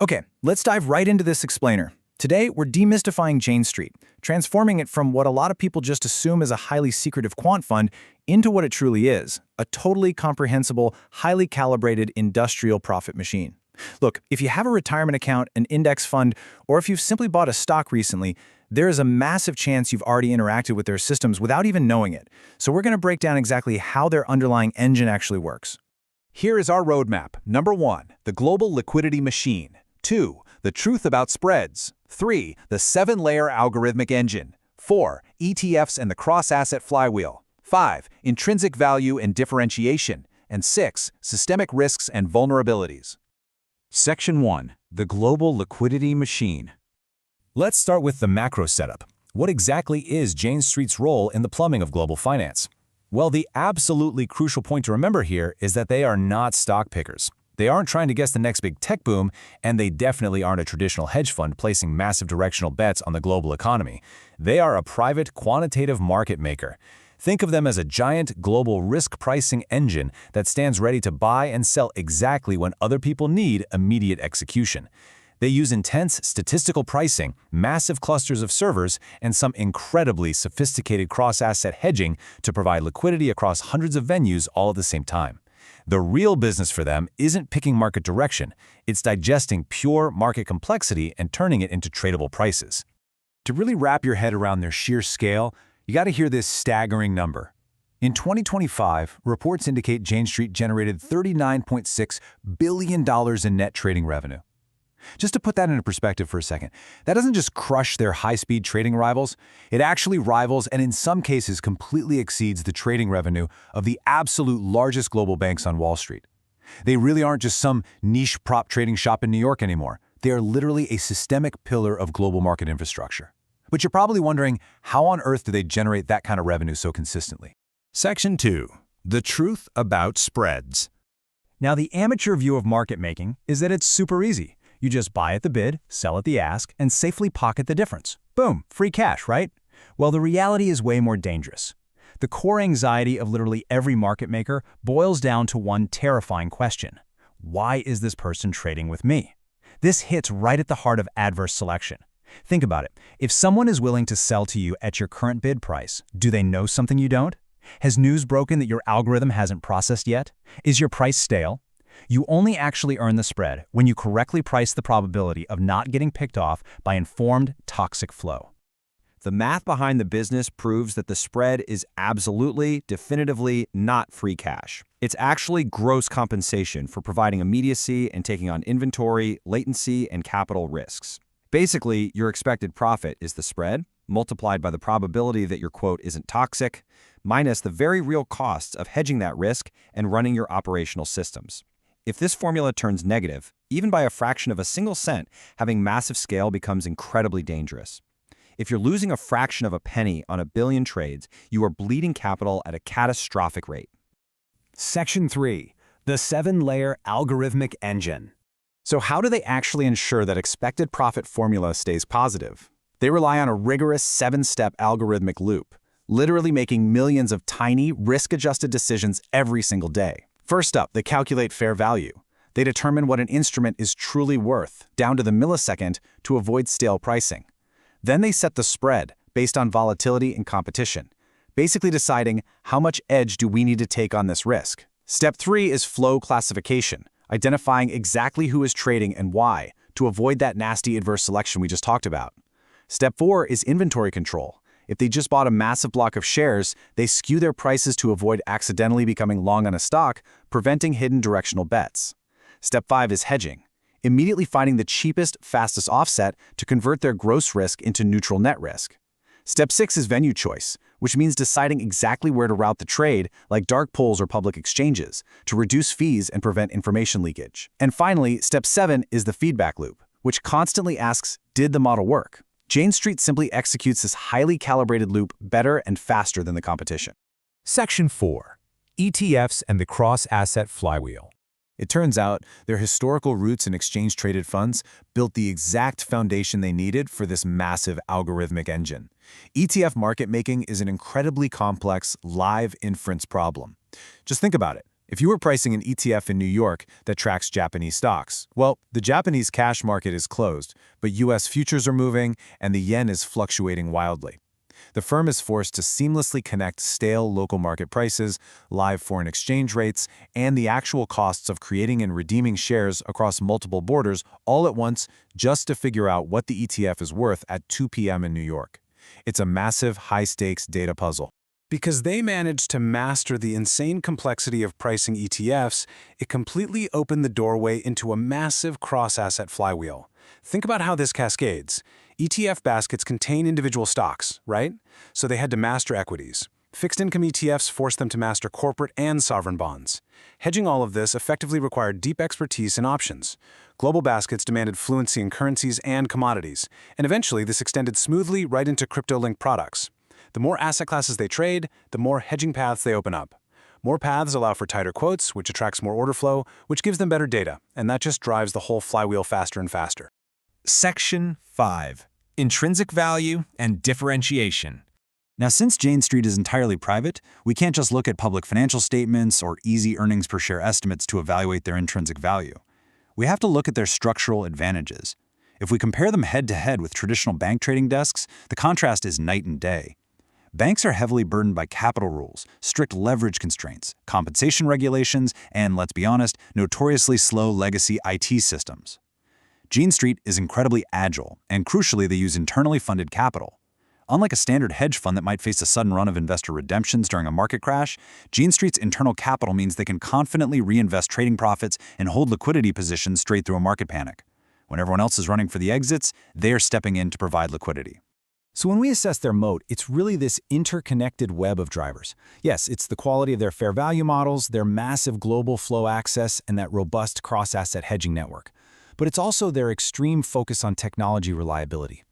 Okay, let's dive right into this explainer. Today, we're demystifying Jane Street, transforming it from what a lot of people just assume is a highly secretive quant fund into what it truly is, a totally comprehensible, highly calibrated industrial profit machine. Look, if you have a retirement account, an index fund, or if you've simply bought a stock recently, there is a massive chance you've already interacted with their systems without even knowing it. So we're going to break down exactly how their underlying engine actually works. Here is our roadmap. Number 1, the global liquidity machine. 2, the truth about spreads. 3, the 7-layer algorithmic engine. 4, ETFs and the cross-asset flywheel. 5, intrinsic value and differentiation. And 6, systemic risks and vulnerabilities. Section 1, the global liquidity machine. Let's start with the macro setup. What exactly is Jane Street's role in the plumbing of global finance? Well, the absolutely crucial point to remember here is that they are not stock pickers. They aren't trying to guess the next big tech boom, and they definitely aren't a traditional hedge fund placing massive directional bets on the global economy. They are a private quantitative market maker. Think of them as a giant global risk pricing engine that stands ready to buy and sell exactly when other people need immediate execution. They use intense statistical pricing, massive clusters of servers, and some incredibly sophisticated cross-asset hedging to provide liquidity across hundreds of venues all at the same time. The real business for them isn't picking market direction, it's digesting pure market complexity and turning it into tradable prices. To really wrap your head around their sheer scale, you got to hear this staggering number. In 2025, reports indicate Jane Street generated $39.6 billion in net trading revenue. Just to put that into perspective for a second, that doesn't just crush their high-speed trading rivals, it actually rivals and in some cases completely exceeds the trading revenue of the absolute largest global banks on Wall Street. They really aren't just some niche prop trading shop in New York anymore. They are literally a systemic pillar of global market infrastructure. But you're probably wondering, how on earth do they generate that kind of revenue so consistently? Section 2, the truth about spreads. Now, the amateur view of market making is that it's super easy. You just buy at the bid, sell at the ask, and safely pocket the difference. Boom, free cash, right? Well, the reality is way more dangerous. The core anxiety of literally every market maker boils down to one terrifying question. Why is this person trading with me? This hits right at the heart of adverse selection. Think about it. If someone is willing to sell to you at your current bid price, do they know something you don't? Has news broken that your algorithm hasn't processed yet? Is your price stale? You only actually earn the spread when you correctly price the probability of not getting picked off by informed, toxic flow. The math behind the business proves that the spread is absolutely, definitively not free cash. It's actually gross compensation for providing immediacy and taking on inventory, latency, and capital risks. Basically, your expected profit is the spread, multiplied by the probability that your quote isn't toxic, minus the very real costs of hedging that risk and running your operational systems. If this formula turns negative, even by a fraction of a single cent, having massive scale becomes incredibly dangerous. If you're losing a fraction of a penny on a billion trades, you are bleeding capital at a catastrophic rate. Section 3, the 7-layer algorithmic engine. So how do they actually ensure that expected profit formula stays positive? They rely on a rigorous 7-step algorithmic loop, literally making millions of tiny, risk-adjusted decisions every single day. First up, they calculate fair value. They determine what an instrument is truly worth, down to the millisecond, to avoid stale pricing. Then they set the spread based on volatility and competition, basically deciding how much edge do we need to take on this risk. Step 3 is flow classification, identifying exactly who is trading and why, to avoid that nasty adverse selection we just talked about. Step 4 is inventory control. If they just bought a massive block of shares, they skew their prices to avoid accidentally becoming long on a stock, preventing hidden directional bets. Step 5 is hedging, immediately finding the cheapest, fastest offset to convert their gross risk into neutral net risk. Step 6 is venue choice, which means deciding exactly where to route the trade, like dark pools or public exchanges, to reduce fees and prevent information leakage. And finally, Step 7 is the feedback loop, which constantly asks, did the model work? Jane Street simply executes this highly calibrated loop better and faster than the competition. Section 4, ETFs and the cross-asset flywheel. It turns out their historical roots in exchange-traded funds built the exact foundation they needed for this massive algorithmic engine. ETF market making is an incredibly complex, live inference problem. Just think about it. If you were pricing an ETF in New York that tracks Japanese stocks, well, the Japanese cash market is closed, but US futures are moving and the yen is fluctuating wildly. The firm is forced to seamlessly connect stale local market prices, live foreign exchange rates, and the actual costs of creating and redeeming shares across multiple borders all at once just to figure out what the ETF is worth at 2 p.m. in New York. It's a massive, high-stakes data puzzle. Because they managed to master the insane complexity of pricing ETFs, it completely opened the doorway into a massive cross-asset flywheel. Think about how this cascades. ETF baskets contain individual stocks, right? So they had to master equities. Fixed income ETFs forced them to master corporate and sovereign bonds. Hedging all of this effectively required deep expertise in options. Global baskets demanded fluency in currencies and commodities, and eventually this extended smoothly right into crypto-linked products. The more asset classes they trade, the more hedging paths they open up. More paths allow for tighter quotes, which attracts more order flow, which gives them better data, and that just drives the whole flywheel faster and faster. Section 5. Intrinsic Value and Differentiation. Now, since Jane Street is entirely private, we can't just look at public financial statements or easy earnings per share estimates to evaluate their intrinsic value. We have to look at their structural advantages. If we compare them head-to-head with traditional bank trading desks, the contrast is night and day. Banks are heavily burdened by capital rules, strict leverage constraints, compensation regulations, and, let's be honest, notoriously slow legacy IT systems. Jane Street is incredibly agile, and crucially, they use internally funded capital. Unlike a standard hedge fund that might face a sudden run of investor redemptions during a market crash, Jane Street's internal capital means they can confidently reinvest trading profits and hold liquidity positions straight through a market panic. When everyone else is running for the exits, they are stepping in to provide liquidity. So when we assess their moat, it's really this interconnected web of drivers. Yes, it's the quality of their fair value models, their massive global flow access, and that robust cross-asset hedging network. But it's also their extreme focus on technology reliability.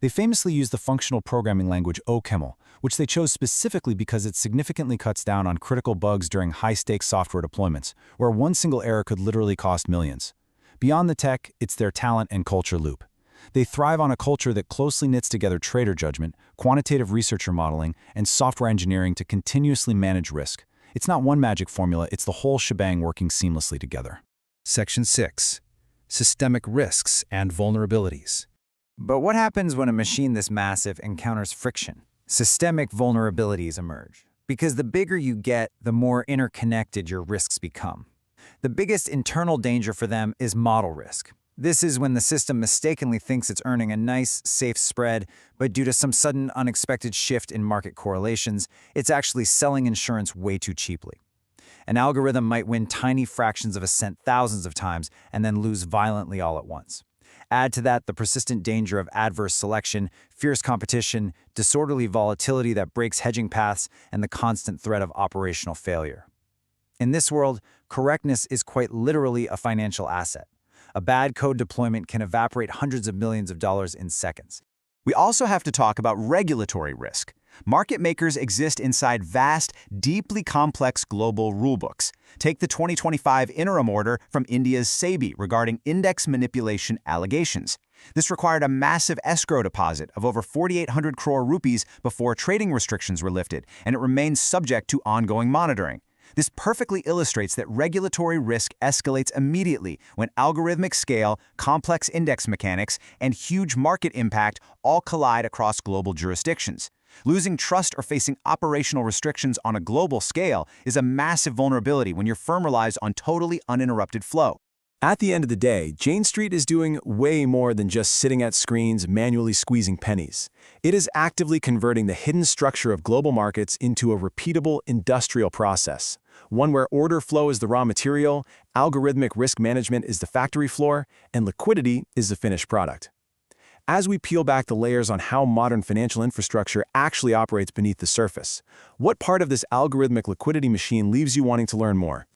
They famously use the functional programming language OCaml, which they chose specifically because it significantly cuts down on critical bugs during high-stakes software deployments, where one single error could literally cost millions. Beyond the tech, it's their talent and culture loop. They thrive on a culture that closely knits together trader judgment, quantitative researcher modeling, and software engineering to continuously manage risk. It's not one magic formula, it's the whole shebang working seamlessly together. Section 6. Systemic risks and vulnerabilities. But what happens when a machine this massive encounters friction? Systemic vulnerabilities emerge. Because the bigger you get, the more interconnected your risks become. The biggest internal danger for them is model risk. This is when the system mistakenly thinks it's earning a nice, safe spread, but due to some sudden, unexpected shift in market correlations, it's actually selling insurance way too cheaply. An algorithm might win tiny fractions of a cent thousands of times and then lose violently all at once. Add to that the persistent danger of adverse selection, fierce competition, disorderly volatility that breaks hedging paths, and the constant threat of operational failure. In this world, correctness is quite literally a financial asset. A bad code deployment can evaporate hundreds of millions of dollars in seconds. We also have to talk about regulatory risk. Market makers exist inside vast, deeply complex global rulebooks. Take the 2025 interim order from India's SEBI regarding index manipulation allegations. This required a massive escrow deposit of over 4,800 crore rupees before trading restrictions were lifted, and it remains subject to ongoing monitoring. This perfectly illustrates that regulatory risk escalates immediately when algorithmic scale, complex index mechanics, and huge market impact all collide across global jurisdictions. Losing trust or facing operational restrictions on a global scale is a massive vulnerability when your firm relies on totally uninterrupted flow. At the end of the day, Jane Street is doing way more than just sitting at screens manually squeezing pennies. It is actively converting the hidden structure of global markets into a repeatable industrial process, one where order flow is the raw material, algorithmic risk management is the factory floor, and liquidity is the finished product. As we peel back the layers on how modern financial infrastructure actually operates beneath the surface, what part of this algorithmic liquidity machine leaves you wanting to learn more?